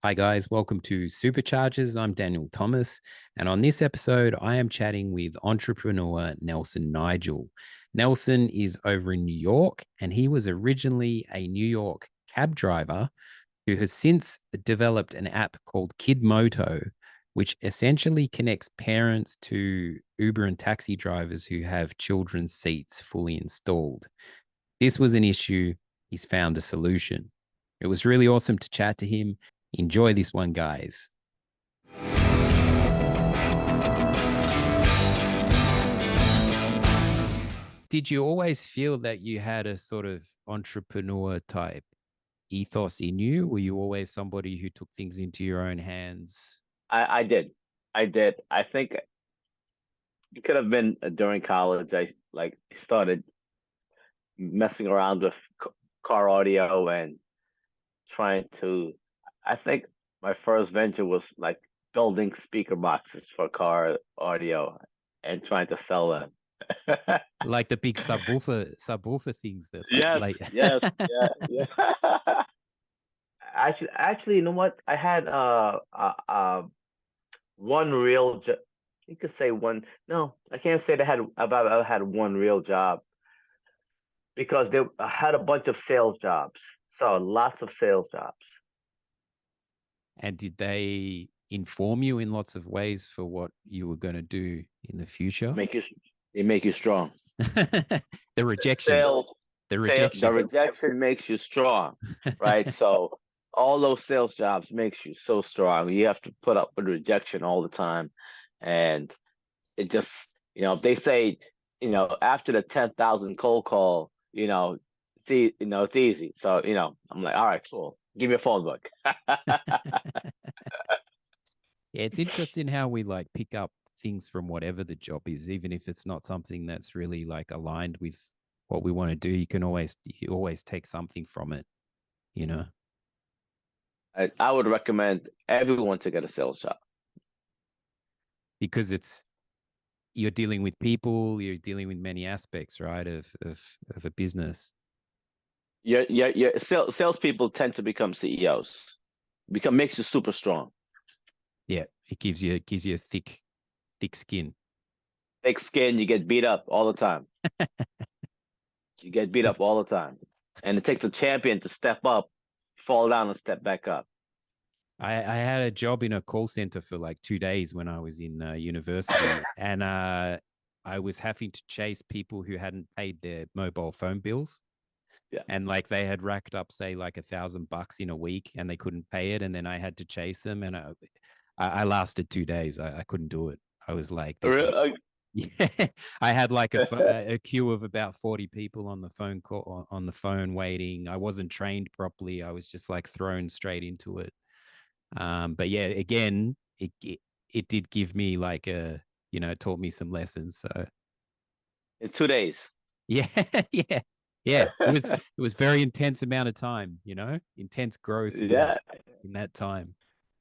Hi, guys. Welcome to Superchargers. I'm Daniel Thomas. And on this episode, I am chatting with entrepreneur Nelson Nigel. Nelson is over in New York, and he was originally a New York cab driver who has since developed an app called Kidmoto, which essentially connects parents to Uber and taxi drivers who have children's seats fully installed. This was an issue. He's found a solution. It was really awesome to chat to him. Enjoy this one, guys. Did you always feel that you had a sort of entrepreneur type ethos in you? Were you always somebody who took things into your own hands? I did. I did. I think it could have been during college. I started messing around with car audio and trying to. I think my first venture was like building speaker boxes for car audio and trying to sell them. Like the big subwoofer things that Yes, like yes, yeah, yeah. Actually, you know what? I had one real job. You could say one. No, I can't say that I had one real job because they I had a bunch of sales jobs. So lots of sales jobs. and did they inform you in lots of ways for what you were going to do in the future? Make you they make you strong. The rejection, Sales, the the rejection. rejection makes you strong, right? So all those sales jobs makes you so strong. You have to put up with rejection all the time, and it just if they say after the 10,000 cold call, see it's easy. So I'm like, all right, cool. Give me a phone book. Yeah, it's interesting how we like pick up things from whatever the job is, even if it's not something that's really like aligned with what we want to do. You always take something from it, you know, I would recommend everyone to get a sales job. because you're dealing with people, you're dealing with many aspects, right, of a business. Salespeople tend to become CEOs. Makes you super strong. Yeah, it gives you a thick skin. Thick skin, you get beat up all the time. You get beat up all the time. And it takes a champion to step up, fall down, and step back up. I had a job in a call center for like 2 days when I was in university, and I was having to chase people who hadn't paid their mobile phone bills, Yeah. and like they had racked up, say, like $1,000 in a week, and they couldn't pay it, and then I had to chase them, and I lasted 2 days. I couldn't do it. I was like, this is Really? yeah. I had like a queue of about 40 people on the phone call on the phone waiting. I wasn't trained properly. I was just like thrown straight into it. But yeah, again, it did give me like taught me some lessons. So In 2 days. yeah, yeah, yeah. It was very intense amount of time, intense growth Yeah. in that time.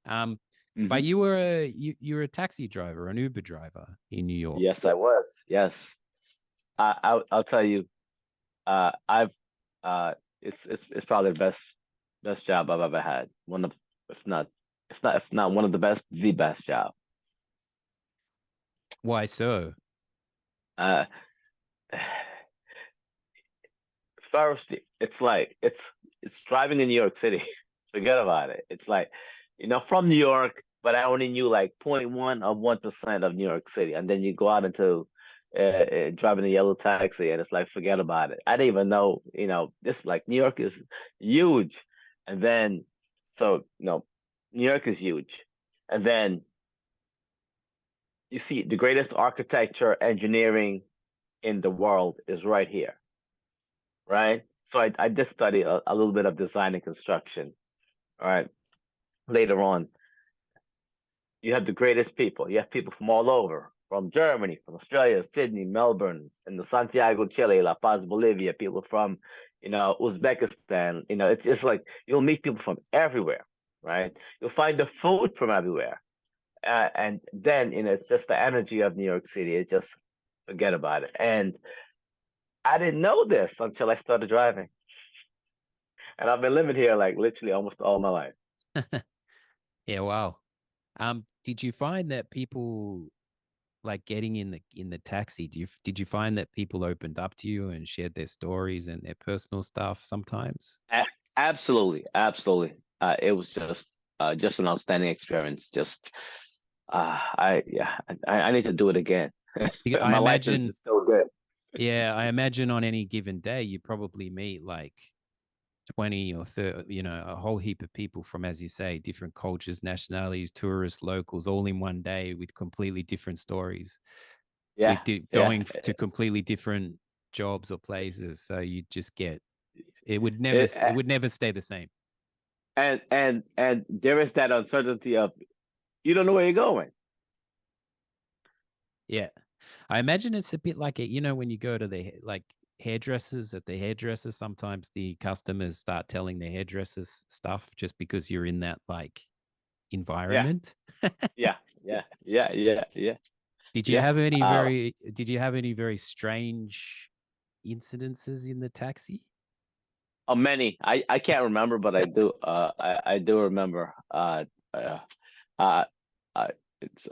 Um, but Hmm. you were a taxi driver, an Uber driver in New York. Yes, I was. Yes. I'll tell you, I've it's probably the best job I've ever had. One of if not one of the best, the best job. Why so? Uh First, it's like it's driving in New York City. Forget about it. It's like, from New York, but I only knew like 0.1% of New York City, and then you go out into driving a yellow taxi, and it's like forget about it. I didn't even know, this like New York is huge, and then so New York is huge, and then you see the greatest architecture engineering in the world is right here, right? So I did study a little bit of design and construction. All right. Later on, you have the greatest people. You have people from all over, from Germany, from Australia, Sydney, Melbourne, and the Santiago, Chile, La Paz, Bolivia, people from, Uzbekistan. It's just like you'll meet people from everywhere, right? You'll find the food from everywhere. And then, it's just the energy of New York City. It just forget about it. And I didn't know this until I started driving. And I've been living here like literally almost all my life. Yeah, wow. Did you find that people like getting in the taxi? Did you find that people opened up to you and shared their stories and their personal stuff sometimes? A- Absolutely, absolutely. It was just an outstanding experience. Just I yeah, I need to do it again. I My license imagine, is still good. yeah, I imagine on any given day you probably meet like 20 or 30, a whole heap of people from, as you say, different cultures, nationalities, tourists, locals, all in one day with completely different stories, Yeah, with yeah. to completely different jobs or places. So you just get It, it would never stay the same. and there is that uncertainty of you don't know where you're going. Yeah. I imagine it's a bit like when you go to the like hairdressers at the hairdressers, sometimes the customers start telling the hairdressers stuff just because you're in that like Yeah, environment. yeah. Yeah. Did you have any very strange incidences in the taxi? Many. I can't remember, but I do. I do remember. Uh, uh, uh it's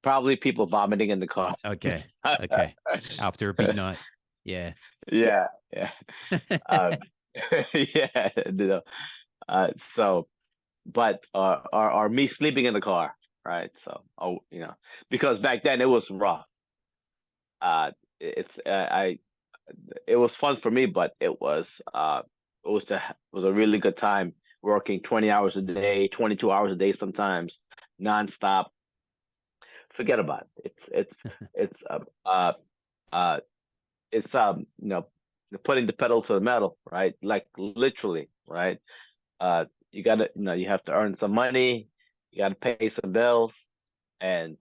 probably people vomiting in the car. Okay. Okay. After a big night. Yeah. Yeah, yeah. Um, yeah. You know, so, but or me sleeping in the car, right? So, because back then it was rough. It's I it was fun for me, but it was a really good time working 20 hours a day, 22 hours a day sometimes, nonstop. Forget about it. It's uh it's putting the pedal to the metal, right? Like literally, right? You gotta you have to earn some money, you gotta pay some bills, and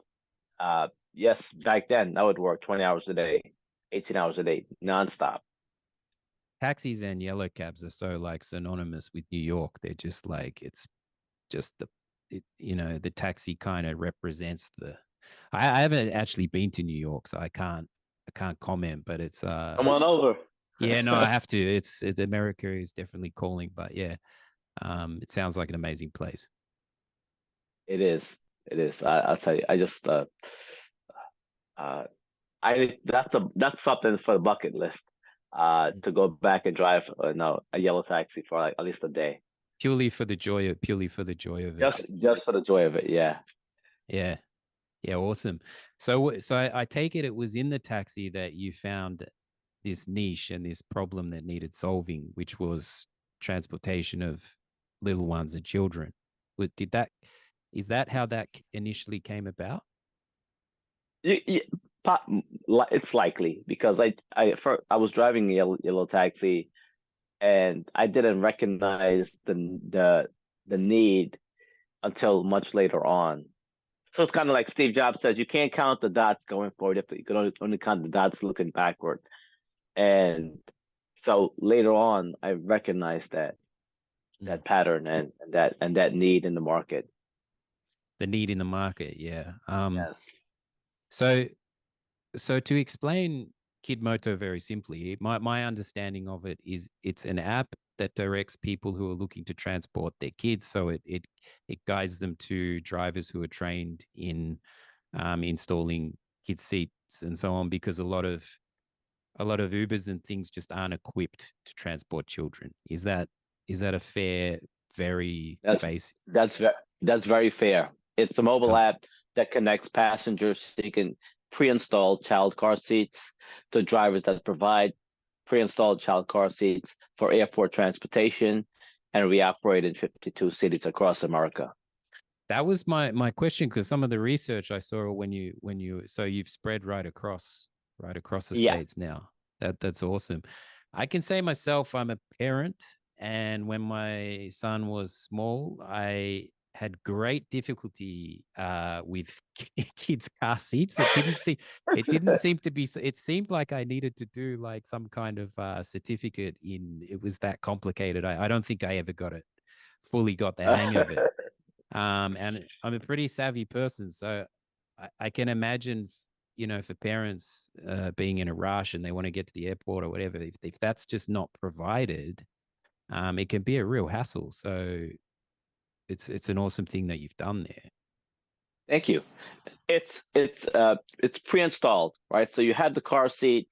yes, back then I would work 20 hours a day, 18 hours a day, nonstop. Taxis and yellow cabs are so like synonymous with New York. They're just like it's just the taxi kind of represents the. I haven't actually been to New York, so I can't comment. But it's Come on over. yeah, no, I have to. America is definitely calling, but yeah, it sounds like an amazing place. It is. It is. I'll tell you. I just uh I that's something for the bucket list. To go back and drive no a yellow taxi for like at least a day. Purely for the joy of it. Just for the joy of it. Yeah. Yeah, yeah, awesome. So I take it was in the taxi that you found this niche and this problem that needed solving, which was transportation of little ones and children. Did that is that how that initially came about? Y- y- it's likely because I was driving a yellow taxi and I didn't recognize the need until much later on. So it's kind of like Steve Jobs says, you can't count the dots going forward. You can only count the dots looking backward. And so later on, I recognized Mm. that pattern and that need in the market. The need in the market, yeah. Yes. So So to explain Kidmoto very simply, my understanding of it is it's an app that directs people who are looking to transport their kids. So it guides them to drivers who are trained in installing kid seats and so on, because a lot of Ubers and things just aren't equipped to transport children. Is that a fair, very That's basic? that's very fair. It's a mobile Oh, app that connects passengers seeking pre-installed child car seats to drivers that provide pre-installed child car seats for airport transportation, and we operate in 52 cities across America. that was my question, because some of the research I saw when you so you've spread right across the Yeah. states now. That's awesome. I can say myself, I'm a parent, and when my son was small, I had great difficulty with kids' car seats. It didn't seem to be. It seemed like I needed to do like some kind of certificate in. It was that complicated. I don't think I ever fully got the hang of it. And I'm a pretty savvy person, so I can imagine, for parents being in a rush and they want to get to the airport or whatever, if that's just not provided, it can be a real hassle. So it's an awesome thing that you've done there. Thank you. It's pre-installed, right? So you have the car seat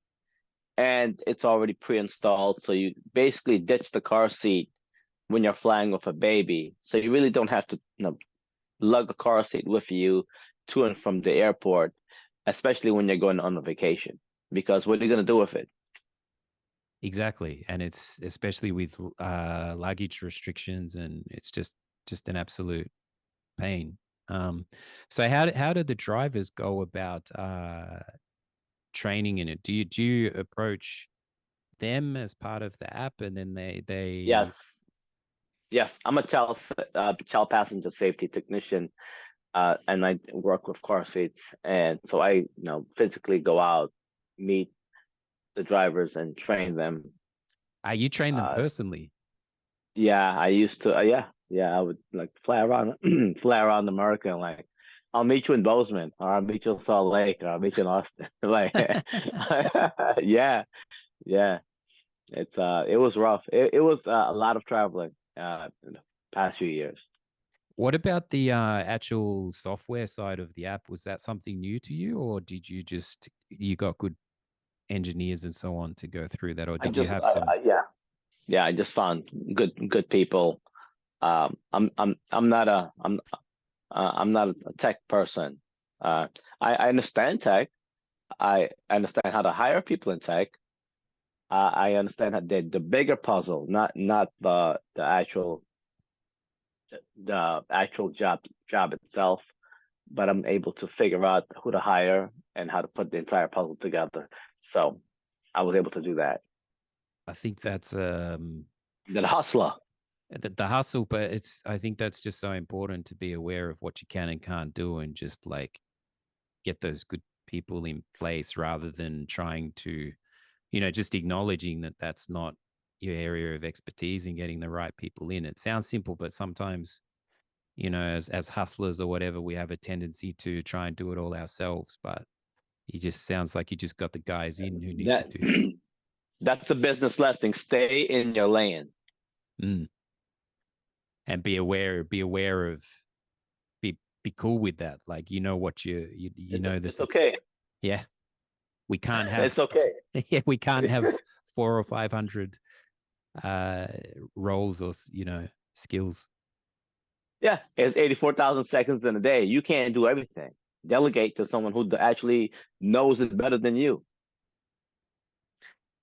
and it's already pre-installed. So you basically ditch the car seat when you're flying with a baby. So you really don't have to, lug a car seat with you to and from the airport, especially when you're going on a vacation. Because what are you going to do with it? Exactly, and it's especially with luggage restrictions, and it's just an absolute pain. So how did the drivers go about training in it? Do you approach them as part of the app, and then they Yes, yes. I'm a child passenger safety technician, and I work with car seats, and so I, physically go out, meet the drivers, and train them. you train them Uh, personally? yeah, I used to. Yeah. I would like fly around, fly around America, and like, I'll meet you in Bozeman, or I'll meet you in Salt Lake, or I'll meet you in Austin. Like, yeah, yeah. It was rough. It was a lot of traveling in the past few years. What about the actual software side of the app? Was that something new to you, or did you got good engineers and so on to go through that, or I did you just, have some? yeah, I just found good people. I'm not a tech person. I understand tech. I understand how to hire people in tech. I understand how the bigger puzzle, not the actual job itself, but I'm able to figure out who to hire and how to put the entire puzzle together. So I was able to do that. I think that's The hustler. the hustle, but I think that's just so important to be aware of what you can and can't do, and just like get those good people in place rather than trying to, just acknowledging that that's not your area of expertise and getting the right people in. It sounds simple, but sometimes, as hustlers or whatever, we have a tendency to try and do it all ourselves. But it just sounds like you just got the guys in who need to That do that. that's a business lesson. Stay in your lane. Mm. And be aware of, be cool with that. Like, what you It's know the it's okay. yeah, we can't It's have okay. yeah, we can't have 400 or 500 uh roles or skills. Yeah, it's 84,000 seconds in a day. You can't do everything. Delegate to someone who actually knows it better than you.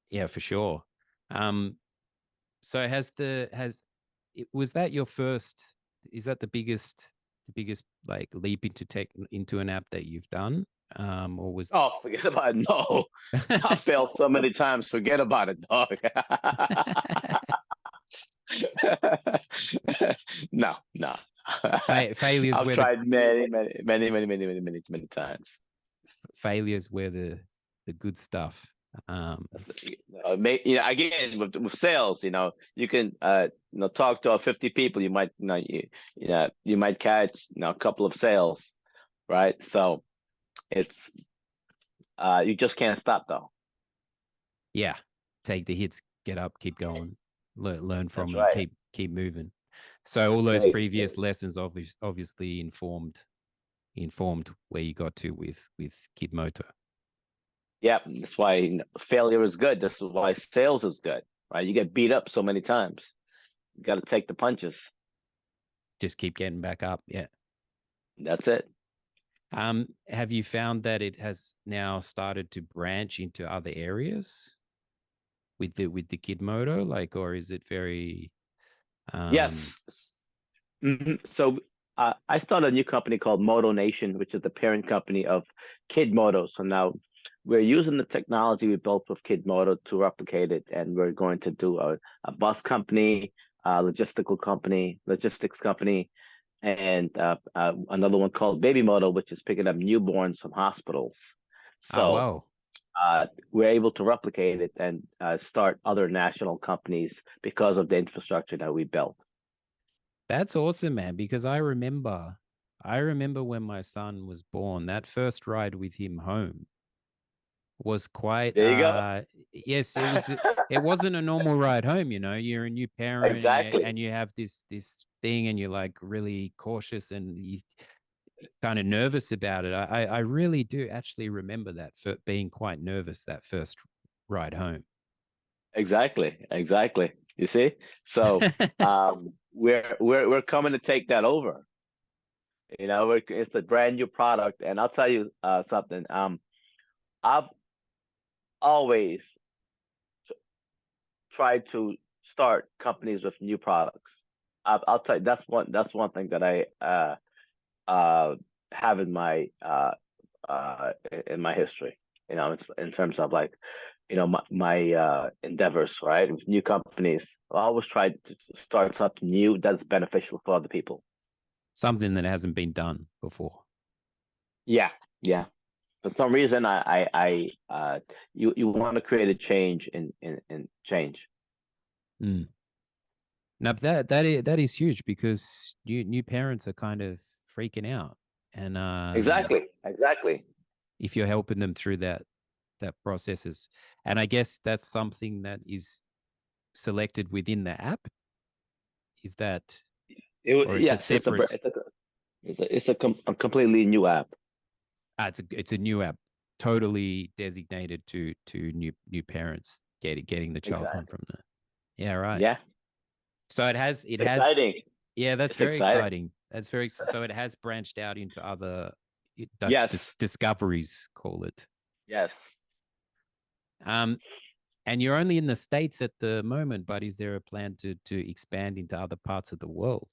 Yeah, for sure. um so was that your first, is that the biggest like leap into tech, into an app that you've done, or was Oh, forget about it. No, I failed so many times. Forget about it, dog. No, no. failures I've where the tried many times. failures where the good stuff. um Again, with sales, you can talk to 50 people. You might you might catch a couple of sales, right? So it's you just can't stop though. yeah, take the hits, get up, keep going, learn from That's them, right. keep moving. So all those Great. previous lessons obviously informed where you got to with Kidmoto. Yeah, that's why failure is good. This is why sales is good, right? You get beat up so many times. You got to take the punches. Just keep getting back up. Yeah. That's it. Have you found that it has now started to branch into other areas with the Kidmoto, like, or is it very um Yes. So I started a new company called Moto Nation, which is the parent company of Kidmoto. So now we're using the technology we built with Kidmoto to replicate it, and we're going to do a bus company, logistics company, and another one called Baby Moto, which is picking up newborns from hospitals. oh So wow, we're able to replicate it and start other national companies because of the infrastructure that we built. that's awesome, man, because I remember when my son was born, that first ride with him home was quite There you go. yes, it wasn't a normal ride home, you're a new parent, Exactly. and you have this thing, and you're like really cautious, and you kind of nervous about it. I really do actually remember that, for being quite nervous that first ride home. Exactly. You see? So we're coming to take that over. It's a brand new product, and I'll tell you something. I've always tried to start companies with new products. I'll tell you, that's one thing that I uh have in my history. In terms of like, my endeavors, right? With new companies, I always try to start something new that's beneficial for other people. Something that hasn't been done before. Yeah, yeah. For some reason, you want to create a change in change. Mm. Now that is huge, because new parents are kind of freaking out, and Exactly. if you're helping them through that processes, and I guess that's something that is selected within the app. Is that, or it's a Yes, separate? a completely new app. It's a new app, totally designated to new parents getting the child home Exactly. from there. Yeah, right. Yeah, So it it's has. exciting. Yeah, that's It's very exciting. exciting. So it has branched out into other, it does Yes, discoveries, call it. yes. Um, and you're only in the States at the moment, but is there a plan to expand into other parts of the world?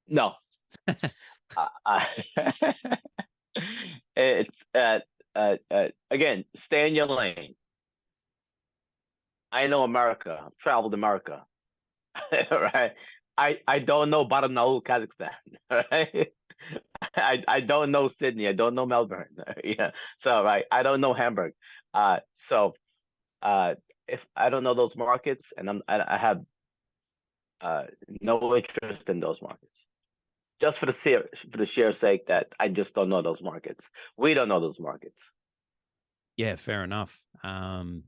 No, it's again, stay in your lane. I know America. I've traveled America, right? I don't know Barnaul, Kazakhstan, right? I don't know Sydney. I don't know Melbourne. Yeah. So right, I don't know Hamburg. So uh, if I don't know those markets, and I have no interest in those markets, just for the sheer sake that I just don't know those markets. We don't know those markets. Yeah, fair enough. I,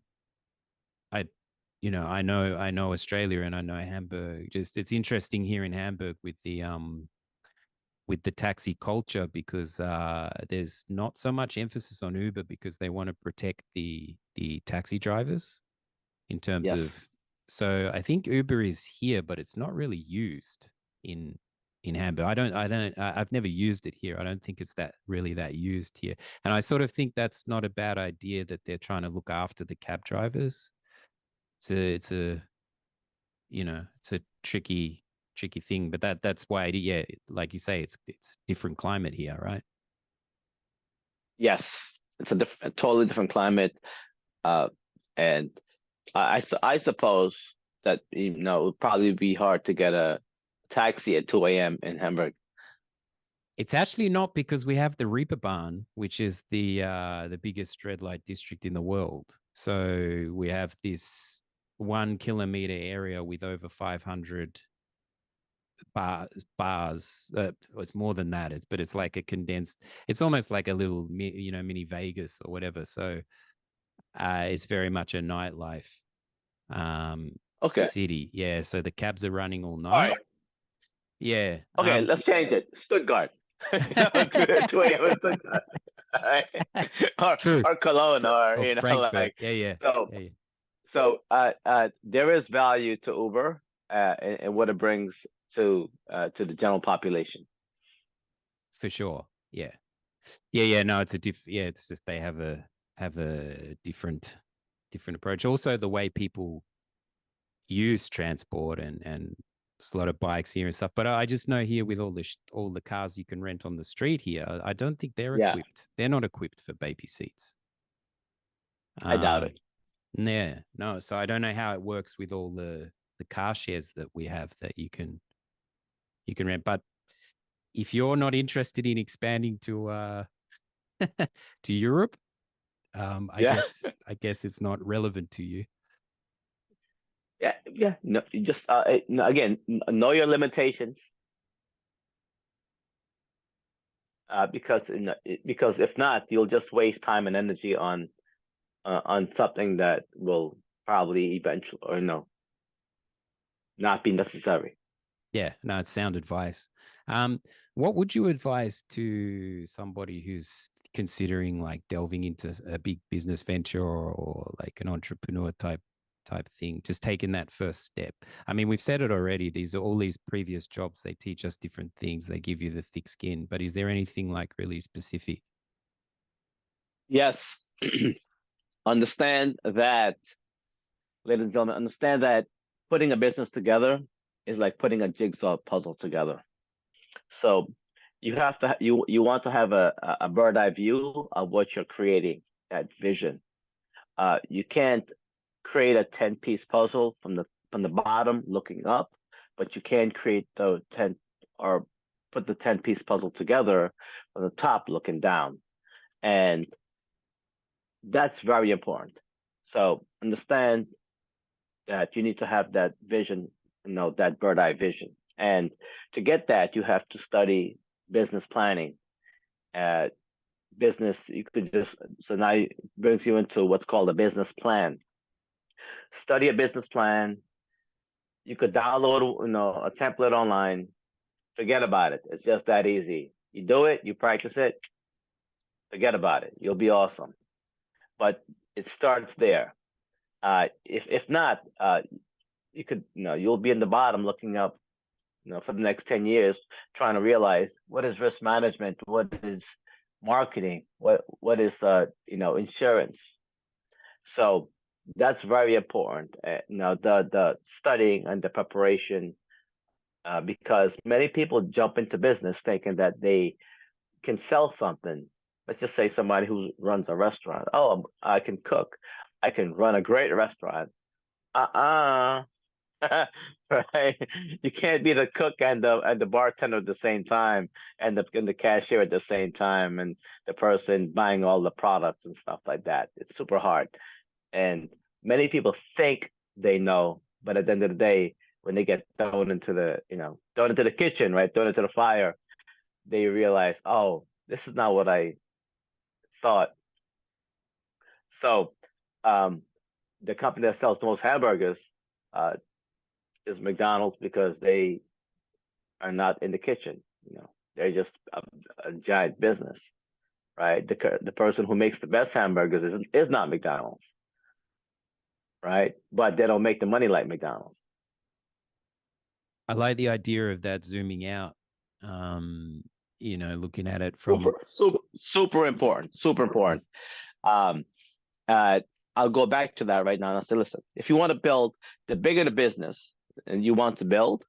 I know Australia, and I know Hamburg. Just, it's interesting here in Hamburg with the taxi culture, because there's not so much emphasis on Uber, because they want to protect the taxi drivers, in terms Yes. of. So I think Uber is here, but it's not really used in Hamburg. I've never used it here. I don't think it's that used here. And I sort of think that's not a bad idea, that they're trying to look after the cab drivers. It's a tricky thing, but that's why, yeah, like you say, it's different climate here, right? Yes. It's a totally different climate. Uh, and I suppose that it would probably be hard to get a taxi at 2 a.m. in Hamburg. It's actually not, because we have the Reeperbahn, which is the biggest red light district in the world. So we have this 1 kilometer area with over 500 bars. It's more than that. But it's like a condensed. It's almost like a little mini Vegas or whatever. So it's very much a nightlife um, Okay. city. Yeah. So the cabs are running all All night. right. Yeah. Okay, let's change it. Stuttgart. 2 a.m. in Stuttgart. All right. Or True. or Cologne, or Or Frankfurt. like, Yeah. Yeah. so Yeah. Yeah. there is value to Uber, and what it brings to the general population. For sure. Yeah. Yeah. Yeah. No, it's a yeah, it's just they have a different approach. Also, the way people use transport, and there's a lot of bikes here and stuff. But I just know here, with all the cars you can rent on the street here, I don't think they're Yeah, equipped. They're not equipped for baby seats. I doubt Um, it. yeah, no. So I don't know how it works with all the car shares that we have, that you can rent. But if you're not interested in expanding to Europe, I Yeah, guess I guess it's not relevant to you. yeah. No, you just no, again, know your limitations. Because if not, you'll just waste time and energy on on something that will probably eventually, or no, not be necessary. Yeah, no, it's sound advice. What would you advise to somebody who's considering like delving into a big business venture or like an entrepreneur type thing, just taking that first step? I mean, we've said it already. These are all these previous jobs. They teach us different things. They give you the thick skin. But is there anything like really specific? Yes. Understand that, ladies and gentlemen, understand that putting a business together is like putting a jigsaw puzzle together. So you want to have a bird eye view of what you're creating, that vision. You can't create a 10-piece puzzle from the bottom looking up, but you can create the 10 or put the 10-piece puzzle together from the top looking down. And that's very important. So understand that you need to have that vision, that bird eye vision. And to get that, you have to study business planning. Uh, business, you could just, so now it brings you into what's called a business plan. Study a business plan. You could download, a template online. Forget about it. It's just that easy. You do it, you practice it, forget about it. You'll be awesome. But it starts there. If not, you could, you'll be in the bottom looking up, for the next 10 years, trying to realize what is risk management, what is marketing, what is insurance. So that's very important. The studying and the preparation, because many people jump into business thinking that they can sell something. Let's just say somebody who runs a restaurant. Oh, I can cook. I can run a great restaurant. Uh-uh. Right? You can't be the cook and the bartender at the same time, and the cashier at the same time, and the person buying all the products and stuff like that. It's super hard. And many people think they know, but at the end of the day, when they get thrown into the kitchen, right, thrown into the fire, they realize, oh, this is not what I thought. So, um, the company that sells the most hamburgers uh, is McDonald's because they are not in the kitchen. They're just a giant business, right? The person who makes the best hamburgers is not McDonald's, right? But they don't make the money like McDonald's. I like the idea of that zooming out. Looking at it from Super, super, super important. Super important. Um, uh, I'll go back to that right now and I'll say, listen, if you want to build, the bigger the business and you want to build,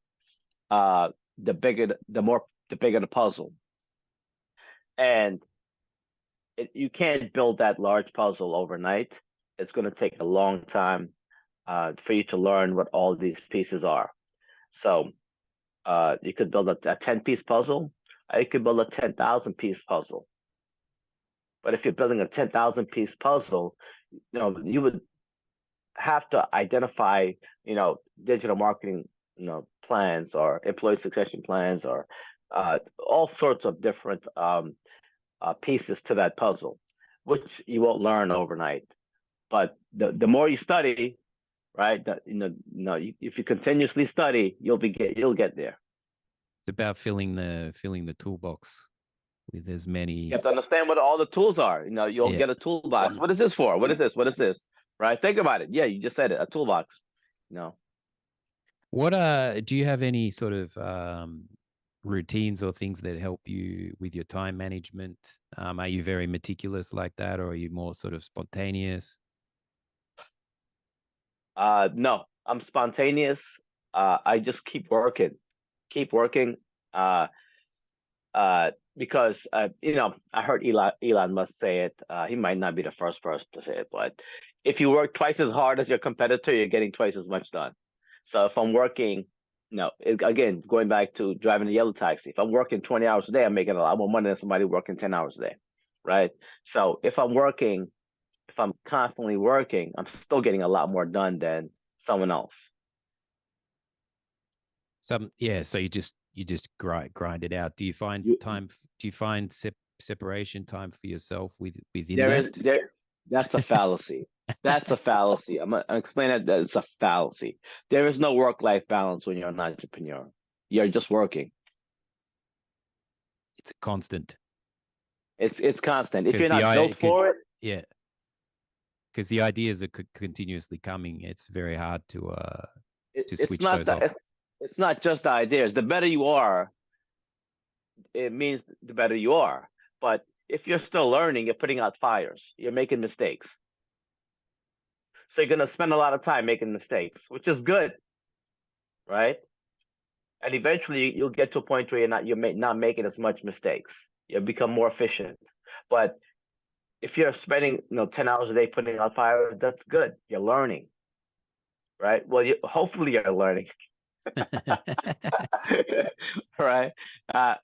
uh, the bigger the puzzle. And you can't build that large puzzle overnight. It's going to take a long time for you to learn what all these pieces are. So you could build a 10-piece puzzle. You could build a 10,000-piece puzzle. But if you're building a 10,000-piece puzzle, you would have to identify, digital marketing, plans or employee succession plans or all sorts of different pieces to that puzzle, which you won't learn overnight. But the more you study, right, if you continuously study, you'll get there. it's about filling the toolbox with as You many. have to understand what all the tools are. You'll Yeah. get a toolbox. What is this for? What is this? What is this? Right? Think about it. Yeah, you just said it. A toolbox. No. What do you have any sort of routines or things that help you with your time management? Are you very meticulous like that, or are you more sort of spontaneous? No. I'm spontaneous. I just keep working. Uh, because I heard Elon Musk say it. He might not be the first person to say it, but if you work twice as hard as your competitor, you're getting twice as much done. So if I'm working, again, going back to driving a yellow taxi, if I'm working 20 hours a day, I'm making a lot more money than somebody working 10 hours a day, right? So if I'm constantly working, I'm still getting a lot more done than someone else. So you just grind it out. Do you find You, time? Do you find separation time for yourself within there is that? there. That's a fallacy. That's a fallacy. I'm gonna explain that it's a fallacy. There is no work-life balance when you're an entrepreneur. You're just working. It's a constant It's constant. If because you're not built for it, yeah, because the ideas are continuously coming. It's very hard to it's switch not those that off. it's not just the ideas. The better you are, it means the better you are. But if you're still learning, you're putting out fires. You're making mistakes. So you're gonna spend a lot of time making mistakes, which is good, right? And eventually you'll get to a point where you're not making as much mistakes. You become more efficient. But if you're spending 10 hours a day putting out fires, that's good. You're learning, right? Well, hopefully you're learning. Right?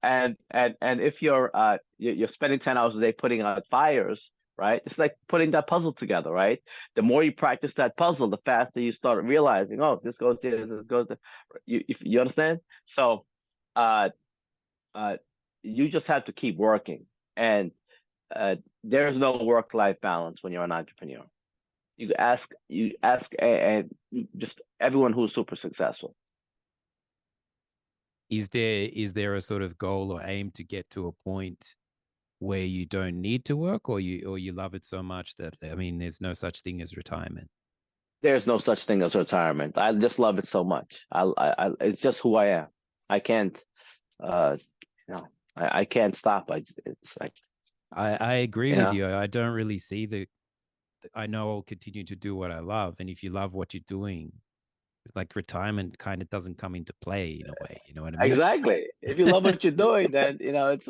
And if you're spending 10 hours a day putting out fires, right? It's like putting that puzzle together, right? The more you practice that puzzle, the faster you start realizing, oh, this goes there, this goes there. You understand? So uh uh you just have to keep working. And there's no work-life balance when you're an entrepreneur. You ask just everyone who's super successful. Is there a sort of goal or aim to get to a point where you don't need to work, or you love it so much that, I mean, there's no such thing as retirement? There's no such thing as retirement. I just love it so much. It's just who I am. I can't, uh, I can't stop. It's like, I agree you with know, you. I don't really see I know I'll continue to do what I love, and if you love what you're doing, like, retirement kind of doesn't come into play in a way. You know what I mean? exactly. If you love what you're doing, then it's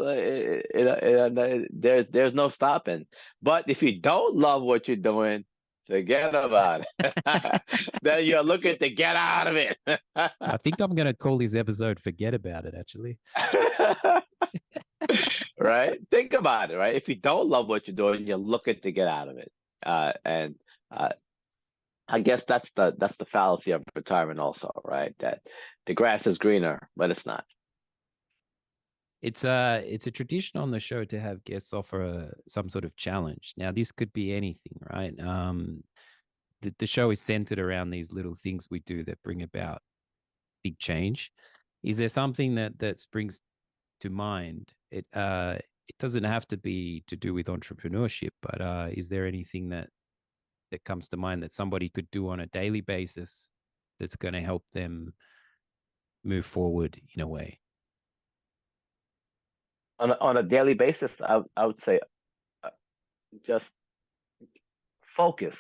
there's no stopping. But if you don't love what you're doing, forget about it. Then you're looking to get out of it. I think I'm gonna call this episode "Forget About It." Actually, Right? Think about it, right? If you don't love what you're doing, you're looking to get out of it. And uh, I guess that's the fallacy of retirement also, right? That the grass is greener, but it's not. it's a tradition on the show to have guests offer some sort of challenge. Now, this could be anything, right? The show is centered around these little things we do that bring about big change. Is there something that springs to mind? It doesn't have to be to do with entrepreneurship, but is there anything that comes to mind that somebody could do on a daily basis that's going to help them move forward in a way? On a daily basis, I would say uh, just focus.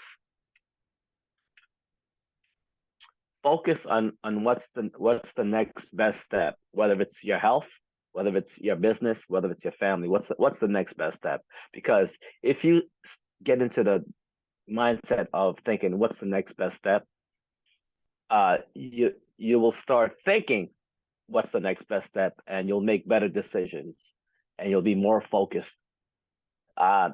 Focus on what's the next best step, whether it's your health, whether it's your business, whether it's your family. What's the next best step? Because if you get into the mindset of thinking what's the next best step, you will start thinking what's the next best step, and you'll make better decisions, and you'll be more focused.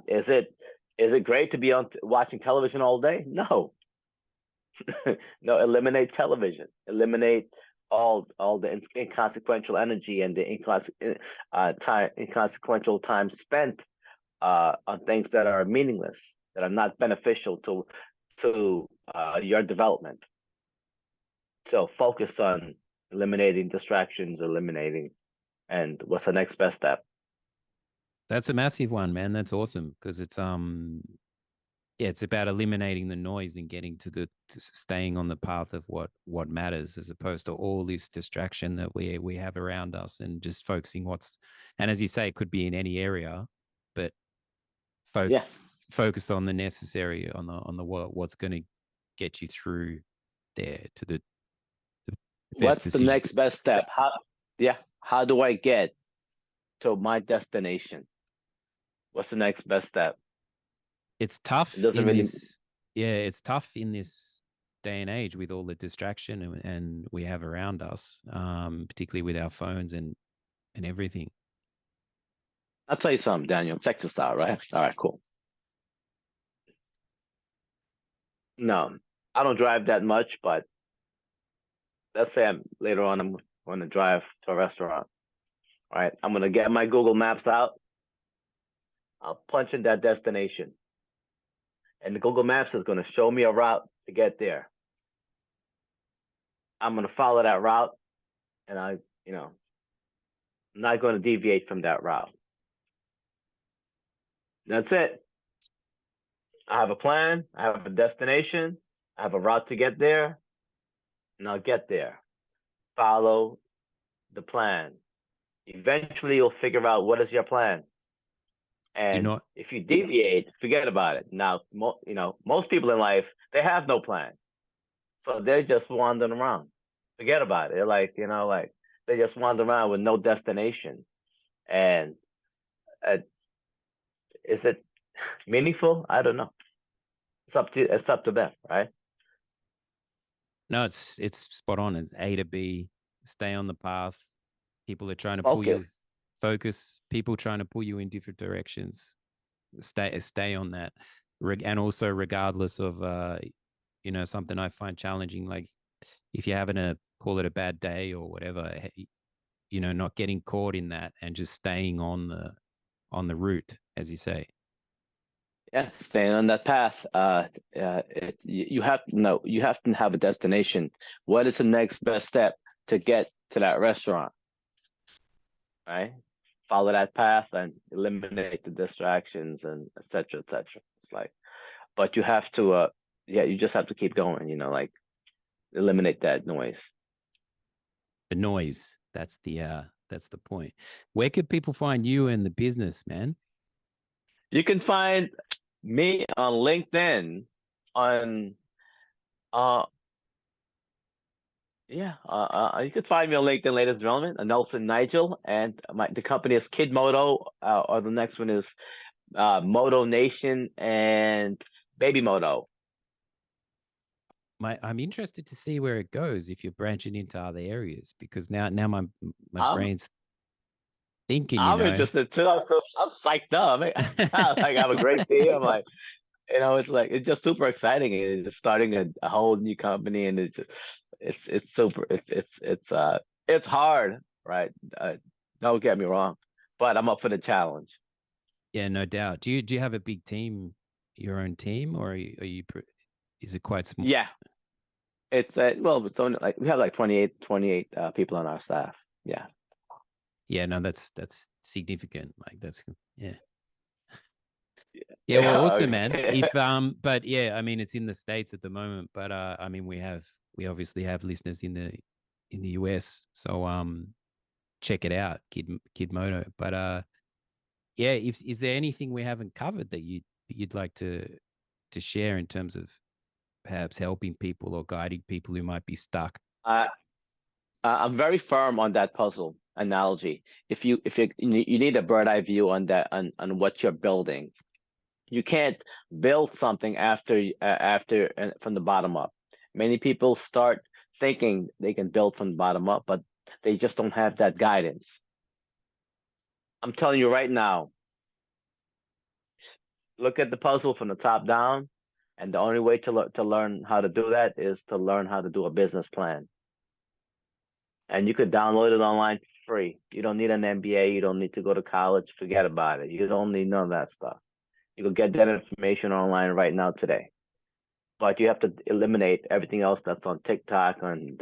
Is it great to be on watching television all day? No. No, eliminate television. Eliminate all the inconsequential energy and the inconsequential time spent on things that are meaningless, that are not beneficial to your development. So focus on eliminating distractions, and what's the next best step. That's a massive one, man. That's awesome because yeah, it's about eliminating the noise and getting to staying on the path of what matters, as opposed to all this distraction that we have around us, and just focusing and as you say, it could be in any area, but fo- Yeah. focus on the necessary, on the what's going to get you through there to the best What's the decision. next best step? How do I get to my destination? What's the next best step? It's It tough doesn't in really. this Yeah, it's tough in this day and age with all the distraction and we have around us, particularly with our phones and everything. I'll tell you something, Daniel. Check this out, right? All right, cool. No, I don't drive that much, but let's say later on I'm going to drive to a restaurant. All right, I'm going to get my Google Maps out. I'll punch in that destination. and the Google Maps is going to show me a route to get there. I'm going to follow that route, and I'm not going to deviate from that route. That's it. I have a plan. I have a destination. I have a route to get there, and I'll get there. Follow the plan. Eventually, you'll figure out what is your plan. Do And not. if you deviate, forget about it. Now, most people in life, they have no plan. So they're just wandering around. Forget about it. They're like, they just wander around with no destination. And uh, is it meaningful? I don't know. It's up to them, right? No, it's spot on. It's A to B. Stay on the path. People are trying to pull you. Focus. Focus. People trying to pull you in different directions. Stay on that. And also, regardless of something I find challenging, like if you're having to call it a bad day or whatever, not getting caught in that and just staying on the route, as you say. Yeah, staying on that path. You have to know. You have to have a destination. What is the next best step to get to that restaurant? Right. Follow that path and eliminate the distractions and et cetera, et cetera. It's like, but you have to, you just have to keep going. Like eliminate that noise. The noise. That's the point. Where could people find you in the business, man? You can find me on LinkedIn on you can find me on LinkedIn, ladies and gentlemen, Nelson Nigel, and the company is Kidmoto, or the next one is Moto Nation and Baby Moto. I'm interested to see where it goes if you're branching into other areas, because now my brain's thinking. I'm interested too. I'm psyched up. I have a great team. I'm like, it's just super exciting. It's starting a whole new company, and it's super. It's hard, right? Don't get me wrong, but I'm up for the challenge. Yeah, no doubt. Do you have a big team, your own team, or is it quite small? Yeah, it's it's only like we have like 28 people on our staff. Yeah. Yeah, no, that's significant. Like that's yeah. Well, awesome, man. If but yeah, I mean, it's in the States at the moment, but I mean, we obviously have listeners in the US, so check it out, Kidmoto. But yeah, is there anything we haven't covered that you'd like to share in terms of perhaps helping people or guiding people who might be stuck? I'm very firm on that puzzle analogy. If you need a bird eye view on that on what you're building, you can't build something after from the bottom up. Many people start thinking they can build from the bottom up, but they just don't have that guidance. I'm telling you right now, look at the puzzle from the top down, and the only way to learn how to do that is to learn how to do a business plan. And you could download it online for free. You don't need an MBA. You don't need to go to college. Forget about it. You don't need none of that stuff. You can get that information online right now today. But you have to eliminate everything else that's on TikTok and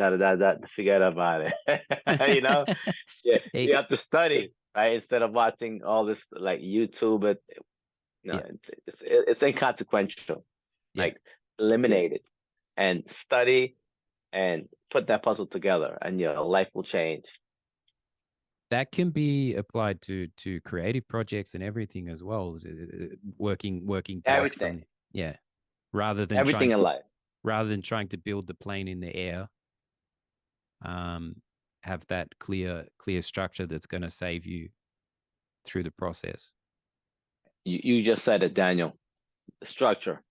forget about it. Yeah, you have to study, right? Instead of watching all this like YouTube. It's inconsequential. Yeah. Like eliminate it and study and put that puzzle together, and your life will change. That can be applied to creative projects and everything as well. Working back Everything. from yeah, rather than Everything in life. rather than trying to build the plane in the air. Have that clear structure that's going to save you through the process. You just said it, Daniel. Structure.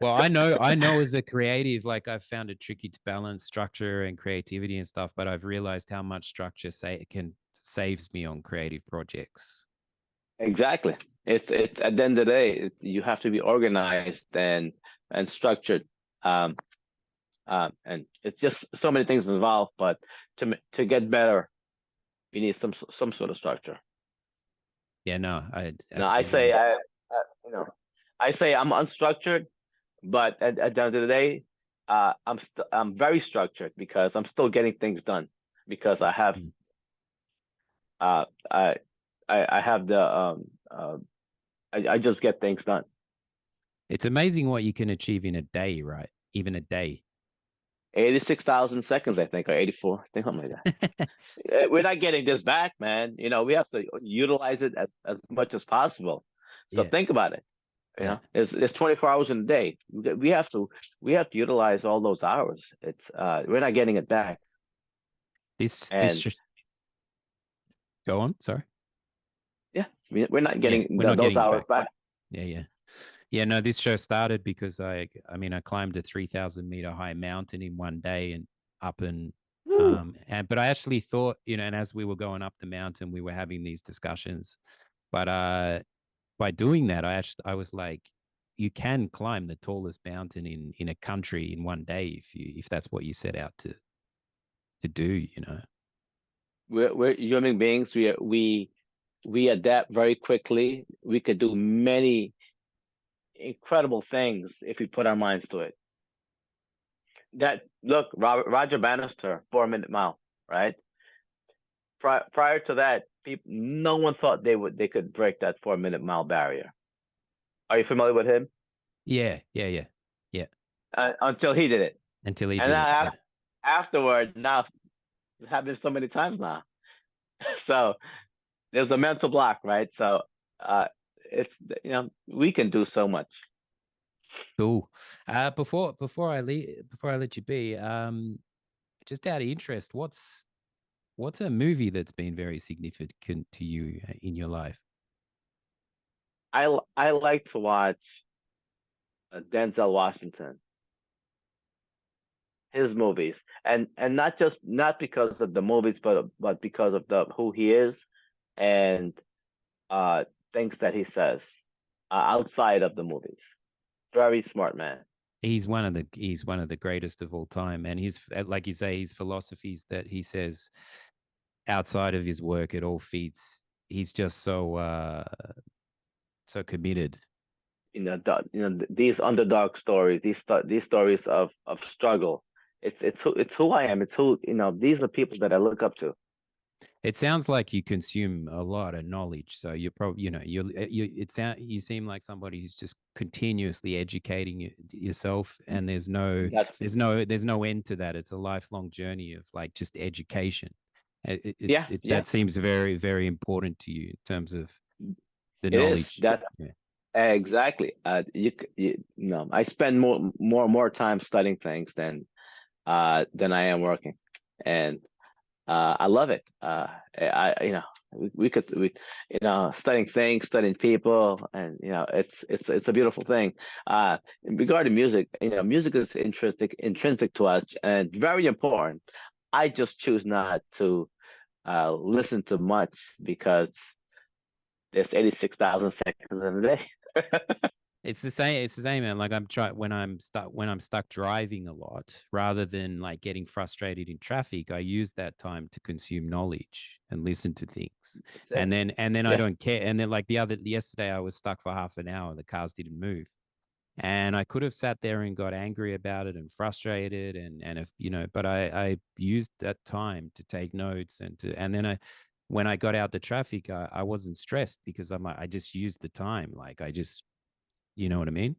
Well, I know as a creative, like I've found it tricky to balance structure and creativity and stuff, but I've realized how much structure saves me on creative projects. Exactly. It's at the end of the day, you have to be organized and structured. And it's just so many things involved, but to get better, you need some sort of structure. Yeah, no, Now I say I say I'm unstructured, but at the end of the day, I'm very structured because I'm still getting things done because I have Mm. uh I have the I just get things done. It's amazing what you can achieve in a day, right? Even a day. 86,000 seconds, I think, or 84, I think something like that. We're not getting this back, man. We have to utilize it as much as possible. So Yeah, think about it. yeah. It's 24 hours in a day. We have to utilize all those hours. It's we're not getting it back. This And go on. Sorry. yeah, we're not Yeah, getting we're not those getting it hours back. back. Yeah, yeah. Yeah, no, this show started because I mean, I climbed a 3,000 meter high mountain in one day and up Woo. but I actually thought, and as we were going up the mountain, we were having these discussions. But by doing that, I was like, you can climb the tallest mountain in a country in one day if that's what you set out to do. We're human beings. We adapt very quickly. We could do many incredible things if we put our minds to it. That look, Roger Bannister, 4 Minute Mile, right? Prior to that, no one thought they could break that 4 minute mile barrier. Are you familiar with him? Yeah, yeah, yeah, yeah. Until he did it, Until he and did then it. Yeah. afterward, now it happened so many times now. So there's a mental block, right? So uh, it's we can do so much. Cool. Before I let you be, just out of interest, what's a movie that's been very significant to you in your life? I like to watch Denzel Washington, his movies, and not because of the movies, but because of the who he is, and uh things that he says outside of the movies. Very smart man. He's one of the greatest of all time, and his like you say, his philosophies that he says outside of his work, it all feeds. He's just so committed. These underdog stories, these stories of struggle. It's who I am. It's who these are people that I look up to. It sounds like you consume a lot of knowledge, so you're probably you seem like somebody who's just continuously educating yourself, and That's there's no end to that. It's a lifelong journey of like just education. Yeah, yeah. That seems very, very important to you in terms of the It is knowledge. that Yeah. exactly. I spend more time studying things than I am working, and I love it. We could studying things, studying people, and it's a beautiful thing. In regard to music, music is intrinsic to us and very important. I just choose not to listen to much because there's 86,000 seconds in a day. It's the same. It's the same, man. Like I'm trying when I'm stuck driving a lot, rather than like getting frustrated in traffic, I use that time to consume knowledge and listen to things. That's And it. then I Yeah, don't care. And then like yesterday, I was stuck for half an hour. The cars didn't move, and I could have sat there and got angry about it and frustrated, and if but I used that time to take notes and then when I got out the traffic, I wasn't stressed because I just used the time. Like I just you know what I mean?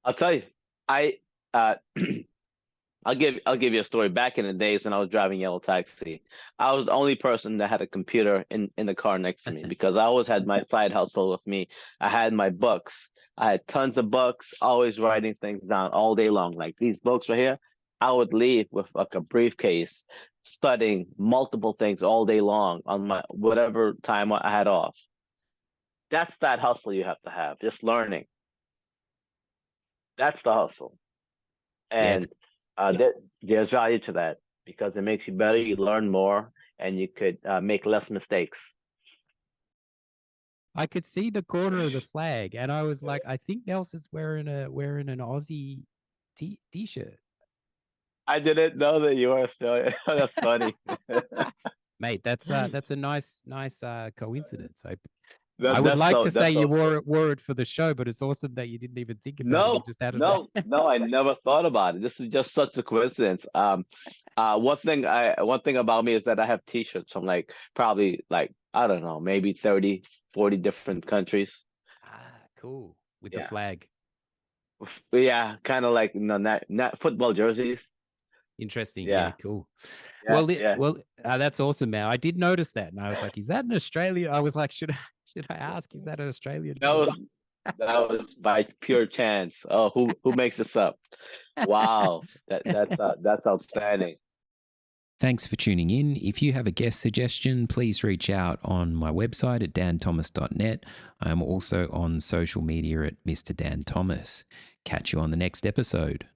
I'll tell you. I uh, I'll give you a story. Back in the days when I was driving yellow taxi, I was the only person that had a computer in the car next to me because I always had my side hustle with me. I had my books. I had tons of books, always writing things down all day long. Like these books right here, I would leave with like a briefcase, studying multiple things all day long on my whatever time I had off. That's that hustle you have to have, just learning. That's the hustle. Yeah, it's And there's value to that because it makes you better, you learn more, and you could make less mistakes. I could see the corner of the flag, and I was like, I think Nelson's wearing an Aussie t-shirt. I didn't know that you were Australian. That's funny. Mate, that's a nice coincidence. I would like to say that's you so cool. wore it for the show, but it's awesome that you didn't even think about it. You No, just added no, that. no, I never thought about it. This is just such a coincidence. One thing about me is that I have t-shirts from like probably like I don't know, maybe 30, 40 different countries. Cool. With the Yeah. flag. Yeah, kind of like not football jerseys. Interesting. Yeah, Yeah. cool. Yeah, yeah. That's awesome, man. I did notice that, and I was like, "Is that an Australian?" I was like, should I ask? Is that an Australian That flag?" was that was by pure chance. Oh, who makes this up? Wow. That's outstanding. Thanks for tuning in. If you have a guest suggestion, please reach out on my website at danthomas.net. I'm also on social media at Mr. Dan Thomas. Catch you on the next episode.